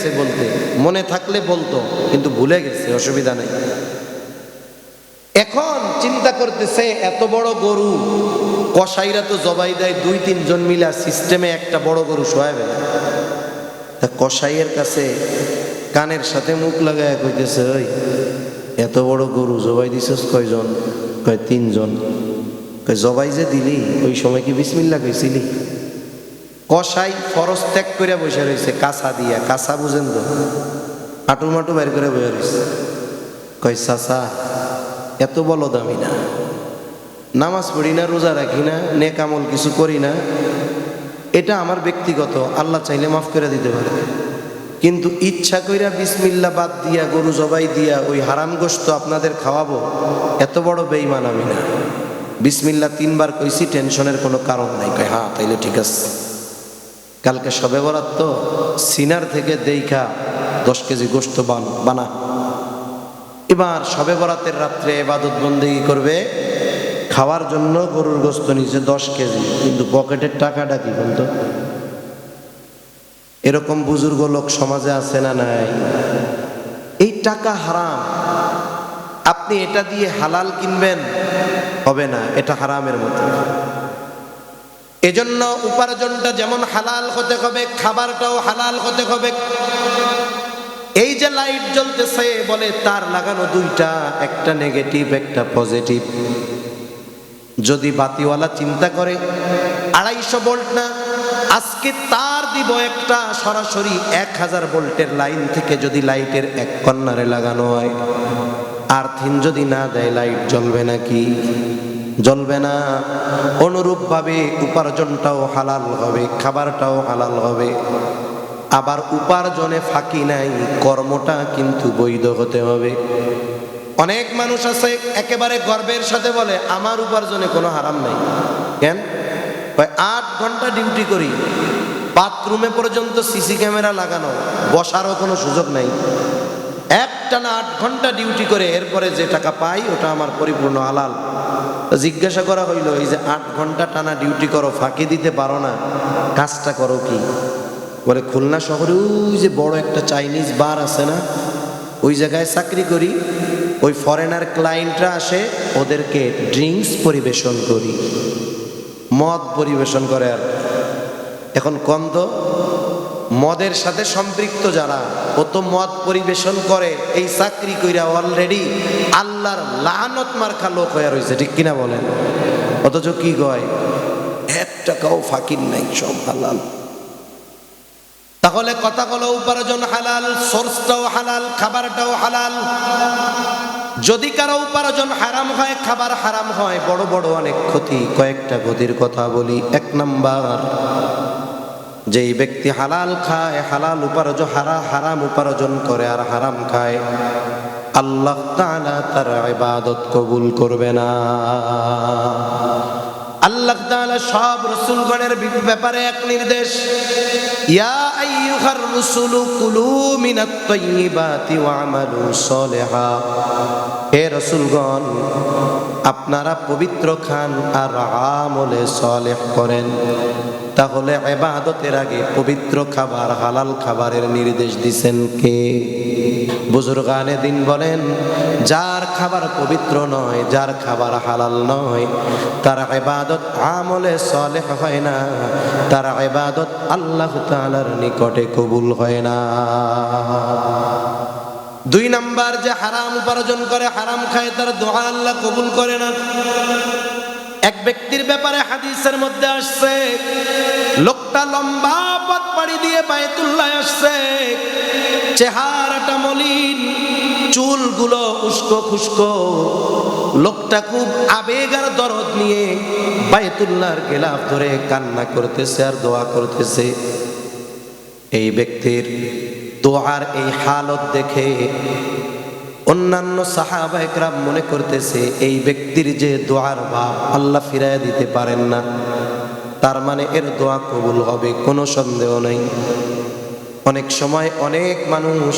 গেছে বলতে, মনে থাকলে বলতো, কিন্তু ভুলে গেছে, অসুবিধা নেই। এখন চিন্তা করতেছে এত বড় গরু, কসাইরা তো জবাই দেয় 2-3 জন মিলা সিস্টেমে একটা বড় গরু শোয়াবে। তা কসাইয়ের কাছে কানের সাথে মুখ লাগায় কইতেছে, ওই এত বড় গরু জবাই দিছস কয়জন? কয় 3 জন। কয় জবাই যে দিলি ওই সময় কি বিসমিল্লাহ কইছিলি? কসাই ফরজ ত্যাগ করে বসে রয়েছে কাঁচা দিয়া, কাঁচা বুঝেন তো, হাঁটু মাটু বের করে বসে রয়েছে। কয় চাচা এত বলো দামি না, নামাজ পড়ি না, রোজা রাখি না, নেক আমল কিছু করি না, এটা আমার ব্যক্তিগত, আল্লাহ চাইলে মাফ করে দিতে পারে, কিন্তু ইচ্ছা কইরা বিসমিল্লাহ বাদ দিয়া গরু জবাই দিয়া ওই হারাম গোশত আপনাদের খাওয়াবো, এত বড় বেঈমান আমি না। বিসমিল্লাহ 3 বার কইছি, টেনশনের কোনো কারণ নাই। কয় হ্যাঁ তাইলে ঠিক আছে, কালকে শবে বরাত তো সিনার থেকে দেইখা 10 কেজি গোশত বানা। এবার শবে বরাতের রাত্রে ইবাদত বন্দেগী করবে, খাওয়ার জন্য গরুর গোশত নিচে 10 কেজি, কিন্তু পকেটের টাকাটা কি বলতো? এরকম বুজুর্গ লোক সমাজে আছে না নাই? এই টাকা হারাম, আপনি এটা দিয়ে হালাল কিনবেন, হবে না, এটা হারামের মতো। এজন্য উপার্জনটা যেমন হালাল হতে হবে, খাবারটাও হালাল হতে হবে। এই যে লাইট জ্বলতেছে বলে তার লাগানো 2টা, একটা নেগেটিভ একটা পজিটিভ। যদি বাতিওয়ালা চিন্তা করে 250 ভোল্ট না, আজকে তার দিব একটা সরাসরি 1000 ভোল্টের লাইন থেকে যদি লাইটের এক কর্নারে লাগানো হয়, আর্থিং যদি না দেয় লাইট জ্বলবে নাকি? জ্বলবে না। অনুরূপভাবে উপার্জনটাও হালাল হবে, খাবারটাও হালাল হবে। আবার উপার্জনে ফাঁকি নাই, কর্মটা কিন্তু বৈধ হতে হবে। অনেক মানুষ আছে একেবারে গর্বের সাথে বলে আমার উপার্জনে কোনো হারাম নাই। কেন? 8 ঘন্টা ডিউটি করি, বাথরুমে পর্যন্ত সিসি ক্যামেরা লাগানো, বসারও কোনো সুযোগ নাই, একটানা 8 ঘন্টা ডিউটি করে এরপরে যে টাকা পাই ওটা আমার পরিপূর্ণ হালাল। জিজ্ঞাসা করা হইল, এই যে 8 ঘন্টা টানা ডিউটি করো, ফাঁকি দিতে পারো না, কাজটা করো কি? বলে খুলনা শহরে ওই যে বড় একটা চাইনিজ বার আছে না, ওই জায়গায় চাকরি করি, ওই ফরেনার ক্লায়েন্টরা আসে, ওদেরকে ড্রিঙ্কস পরিবেশন করি, মদ পরিবেশন করে। আর এখন কন্দ মদের সাথে সম্পৃক্ত যারা, ও তো মদ পরিবেশন করে, এই চাকরি কইরা অলরেডি আল্লাহর লানত মার্কা লোক হয়ে রয়েছে, ঠিক কিনা বলেন? অথচ কি কয় 1 টাকাও ফাঁকির নাই, সব হালাল। তাহলে কথা হলো উপার্জন হালাল, সোর্সটাও হালাল, খাবারটাও হালাল। যদি কারো উপার্জন হারাম হয়, খাবার হারাম হয়, বড় বড় অনেক ক্ষতি। কয়েকটা ক্ষতির কথা বলি। 1 নাম্বার, যেই ব্যক্তি হালাল খায়, হালাল উপার্জন, হারাম উপার্জন করে আর হারাম খায়, আল্লাহ তাআলা তার ইবাদত কবুল করবে না। আল্লাহ তাআলা সব রাসূলগণের ব্যাপারে এক নির্দেশ, ইয়া আইয়ুহার রাসূলু কুলু মিনাত তাইয়্যিবাতি ওয়া আমালু সলিহা। হে রাসূলগণ, আপনারা পবিত্র খান আর আমলে সালেহ করেন। তাহলে ইবাদতের আগে পবিত্র খাবার, হালাল খাবারের নির্দেশ দিবেন কে? বুজুর্গানে দিন বলেন, যার খাবার পবিত্র নয়, যার খাবার হালাল নয়, তার ইবাদত আমলে সালেহ হয় না, তার ইবাদত আল্লাহ তাআলার নিকটে কবুল হয় না। 2 নাম্বার, যে হারাম উপার্জন করে, হারাম খায়, তার দোয়া আল্লাহ কবুল করে না। এক ব্যক্তির ব্যাপারে হাদিসের মধ্যে আসছে, লোকটা লম্বা পথ পাড়ি দিয়ে বায়তুল্লাহ আসছে, চেহারাটা মলিন, চুলগুলো উস্কো খুস্কো, লোকটা খুব আবেগ আর দরদ নিয়ে বায়তুল্লাহর গিলাফ ধরে কান্না করতেছে আর দোয়া করতেছে। এই ব্যক্তির দোয়ার এই হালত দেখে অন্যান্য সাহাবা একরাম মনে করতেছে এই ব্যক্তির যে দোয়ার ভাব আল্লাহ ফিরাইয়া দিতে পারেন না, তার মানে এর দোয়া কবুল হবে, কোনো সন্দেহ নেই। অনেক সময় অনেক মানুষ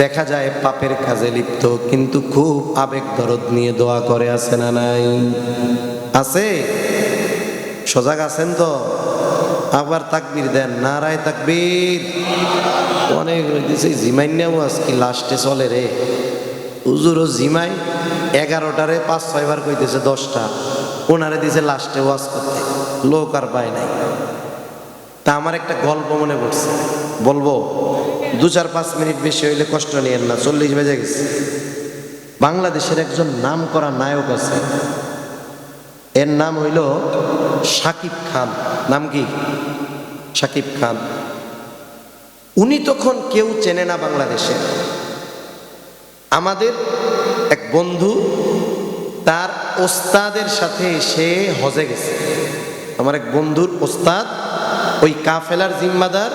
দেখা যায় পাপের কাজে লিপ্ত, কিন্তু খুব আবেগ দরদ নিয়ে দোয়া করে, আছে না নাই? আছে? সজাগ আছেন তো? আবার তাকবীর দেন, নারায়ে তাকবীর। অনেক দিছে জিমাইনাও আজকে লাস্টে চলে রে হুজুরও জিমাই 11টারে 5-6 বার কইতেছে 10টা ওনারে দিছে লাস্টে ওয়াজ করতে লোক আর পায় নাই। তা আমার একটা গল্প মনে পড়ছে বলবো, 2-4-5 মিনিট বেশি হইলে কষ্ট নিয়েন না, 40 বেজে গেছে। বাংলাদেশের একজন নাম করা নায়ক আছে, এর নাম হইল শাকিব খান। নাম কি? শাকিব খান। উনি তখন কেউ চেনে না বাংলাদেশে। আমাদের এক বন্ধু তার ওস্তাদের সাথে সে হজে গেছে। আমার এক বন্ধুর ওস্তাদ ওই কাফেলার জিম্মাদার,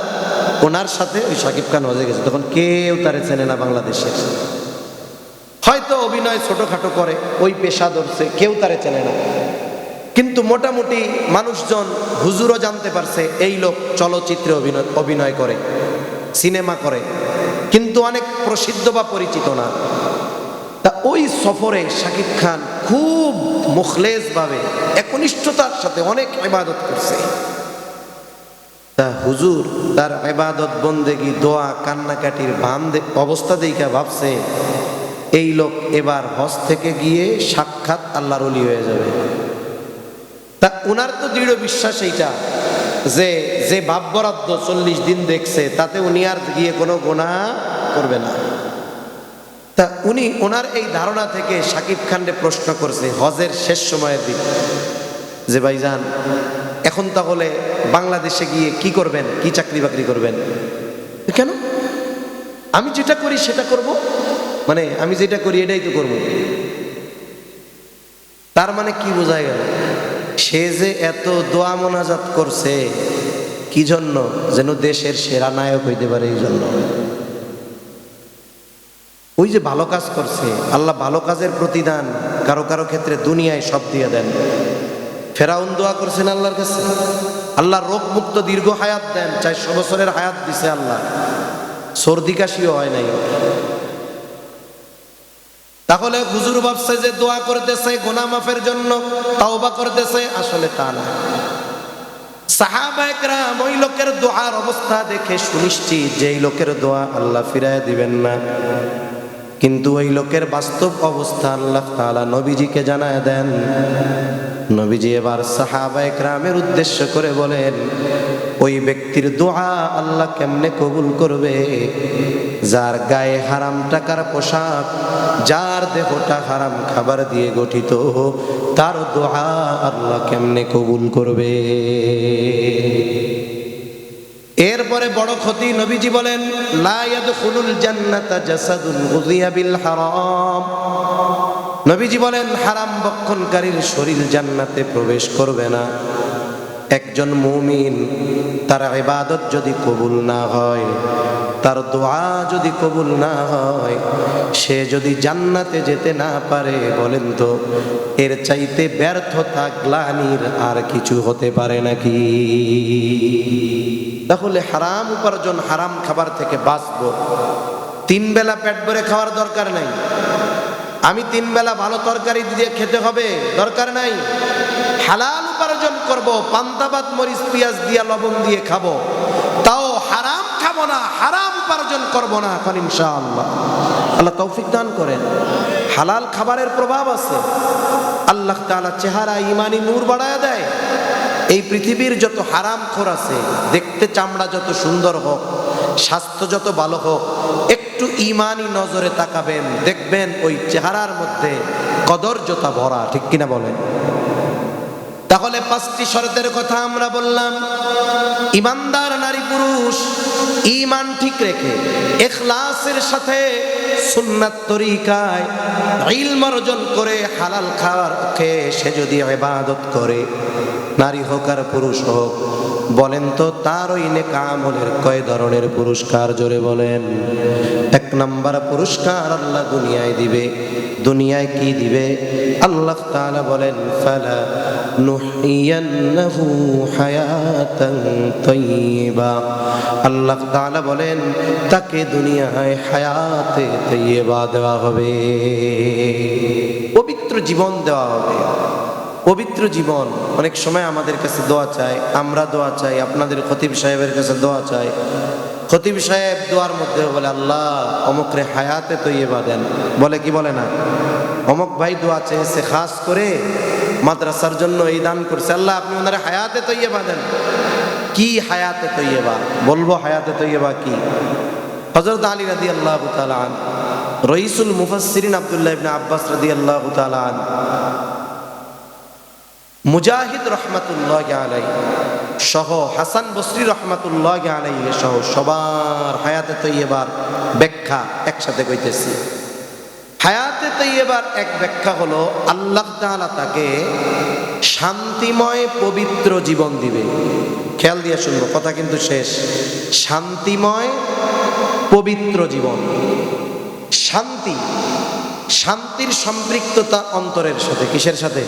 ওনার সাথে ওই শাকিব খান হজে গেছে। তখন কেউ তারে চেনে না বাংলাদেশের। হয়তো অভিনয় ছোটখাটো করে, ওই পেশা ধরছে, কেউ তারে চেনে না। কিন্তু মোটামুটি মানুষজন হুজুরও জানতে পারছে এই লোক চলচ্চিত্রে অভিনয় করে, সিনেমা করে, কিন্তু অনেক প্রসিদ্ধ বা পরিচিত না। তা ওই সফরে শাকিব খান খুব মুখলেস ভাবে একনিষ্ঠতার সাথে অনেক ইবাদত করছে। তা হুজুর তার ইবাদত বন্দেগী দোয়া কান্নাকাটির অবস্থা দেখা ভাবছে এই লোক এবার হজ থেকে গিয়ে সাক্ষাৎ আল্লাহর ওলি হয়ে যাবে। তা উনার তো দৃঢ় বিশ্বাস এইটা যে যে বাপ বরাদ্দ 40 দিন দেখছে তাতে উনি আর গিয়ে কোনো গুনাহ করবে না। তা উনি ওনার এই ধারণা থেকে শাকিব খানকে প্রশ্ন করছে হজের শেষ সময়ের দিন যে ভাইজান এখন তাহলে বাংলাদেশে গিয়ে কি করবেন, কি চাকরি বাকরি করবেন? কেন? আমি যেটা করি সেটা করব, মানে আমি যেটা করি এটাই তো করব। তার মানে কি বোঝা গেল? সে যে এত দোয়া মোনাজাত করছে কি জন্য? যেন দেশের সেরা নায়ক হইতে পারে এই জন্য। ওই যে ভালো কাজ করছে, আল্লাহ ভালো কাজের প্রতিদান কারো কারো ক্ষেত্রে দুনিয়ায় সব দিয়ে দেন। ফেরাউন দোয়া করছেন আল্লাহর কাছে, আল্লাহ রোগ মুক্ত দীর্ঘ হায়াত দেন, 400 বছরের হায়াত দিছে আল্লাহ, সর্দি কাশিও হয় নাই। তাহলে হুজুর ভাবছে যে দোয়া করতেছে গুনাহ মাফের জন্য, তাওবা করতেছে, আসলে তা না। সাহাবায়ে কেরাম ওই লোকের দোয়ার অবস্থা দেখে সুনিশ্চিত যে এই লোকের দোয়া আল্লাহ ফিরায় দিবেন না। কিন্তু ওই লোকের বাস্তব অবস্থা আল্লাহ তাআলা নবীজিকে জানায় দেন। নবীজি এবার সাহাবায়ে কেরামের উদ্দেশ্য করে বলেন, ওই ব্যক্তির দোয়া আল্লাহ কেমনে কবুল করবে? যার গায়ে হারাম টাকার পোশাক, যার দেহটা হারাম খাবার দিয়ে গঠিত, তার দোয়া আল্লাহ কেমনে কবুল করবে? এরপরে বড় ক্ষতি, নবীজি বলেন লা ইয়াদখুলুল জান্নাতা জাসাদুন গুযিয়া বিল হারাম। নবীজি বলেন হারাম ভক্ষণকারীর শরীর জান্নাতে প্রবেশ করবে না। একজন মুমিন তার ইবাদত যদি কবুল না হয়, তার দোয়া যদি কবুল না হয়, সে যদি জান্নাতে যেতে না পারে, বলেন তো এর চাইতে ব্যর্থতা গ্লানির আর কিছু হতে পারে নাকি? তাহলে হারাম উপার্জন, হারাম খাবার থেকে বাঁচবো। 3 বেলা পেট ভরে খাওয়ার দরকার নাই। আমি 3 বেলা ভালো তরকারি দিয়ে খেতে হবে দরকার নাই। হালাল উপার্জন করব, পান্তা ভাত মরিচ পেঁয়াজ দিয়া লবণ দিয়ে খাবো, তাও হারাম খাবো না, হারাম উপার্জন করব না। এখন ইনশাআল্লাহ আল্লাহ তৌফিক দান করেন। হালাল খাবারের প্রভাব আছে, আল্লাহ তাআলা চেহারা ইমানি নূর বাড়ায় দেয়। এই পৃথিবীর যত হারাম খোর আছে, দেখতে চামড়া যত সুন্দর হোক, স্বাস্থ্য যত ভালো হোক, একটু ইমানি নজরে তাকাবেন, দেখবেন ওই চেহারার মধ্যে কদর্যতা ভরা। ঠিক কিনা বলেন? তাহলে 5টি শর্তের কথা আমরা বললাম। ইমানদার নারী পুরুষ ঈমান ঠিক রেখে ইখলাসের সাথে সুন্নাত তরিকায় ইলম অর্জন করে হালাল খাবার খেয়ে সে যদি ইবাদত করে, নারী হোক আর পুরুষ হোক, বলেন তো তার ওই নেক আমলের কয় ধরনের পুরস্কার? জোরে বলেন। 1 নাম্বার পুরস্কার আল্লাহ দুনিয়ায় দিবে। দুনিয়ায় কি দিবে? আল্লাহ তাআলা বলেন ফালা নুহইয়ান্নাহু হায়াতান তাইয়্যিবা। আল্লাহ তাআলা বলেন তাকে দুনিয়ায় হায়াতে তাইয়্যিবা দেওয়া হবে, পবিত্র জীবন দেওয়া হবে। পবিত্র জীবন। অনেক সময় আমাদের কাছে দোয়া চাই, আমরা দোয়া চাই, আপনাদের খতিব সাহেবের কাছে দোয়া চাই, খতিব সাহেব দোয়ার মধ্যে বলে, আল্লাহ অমুকরে হায়াতে তৈয়বা দেন। বলে কি বলে না? অমুক ভাই দোয়া চেয়েছে খাস করে মাদ্রাসার জন্য, এই দান করছে, আল্লাহ আপনি ওনারে হায়াতে তৈয়বা দেন। কি হায়াতে তৈয়বা? বলবো হায়াতে তৈয়বা কি? হযরত আলী রাদিয়াল্লাহু তাআলা আনহু, রইসুল মুফাসসিরিন আব্দুল্লাহ ইবনে আব্বাস রাদিয়াল্লাহু তাআলা আনহু, মুজাহিদ রহমাতুল্লাহি আলাইহি সহ হাসান বসরি রহমাতুল্লাহি আলাইহি সহ সবার হায়াতে তৈয়বার ব্যাখ্যা একসাথে কইতেছি। হায়াতে তৈয়বার এক ব্যাখ্যা হলো আল্লাহ তাআলা তাকে শান্তিময় পবিত্র জীবন দিবে। খেয়াল দিয়ে শুনবো, কথা কিন্তু শেষ। শান্তিময় পবিত্র জীবন। শান্তি, শান্তির সম্পৃক্ততা অন্তরের সাথে। কিসের সাথে?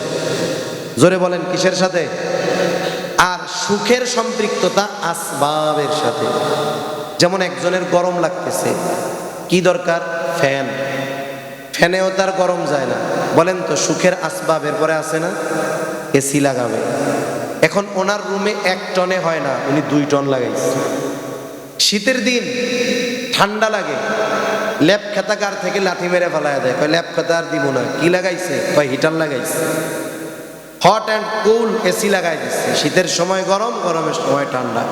জোরে বলেন, কিসের সাথে? আর সুখের সম্পৃক্ততা আসবাবের সাথে। যেমন একজনের গরম লাগতেছে, কি দরকার? ফ্যান। ফ্যানেও তার গরম যায় না। বলেন তো সুখের আসবাবের পরে আছে না? এসি লাগাবে। এখন ওনার রুমে 1 টনে হয় না, উনি 2 টন লাগাইছে। শীতের দিন ঠান্ডা লাগে, ল্যাপ খেতাকার থেকে লাঠি মেরে ফেলায় দেয়, কয় ল্যাপ খেতা আর দিব না। কি লাগাইছে? কয় হিটার লাগাইছে। হট অ্যান্ড কুল এসি লাগাই দিচ্ছে। শীতের সময় গরম, গরমের সময় ঠান্ডা।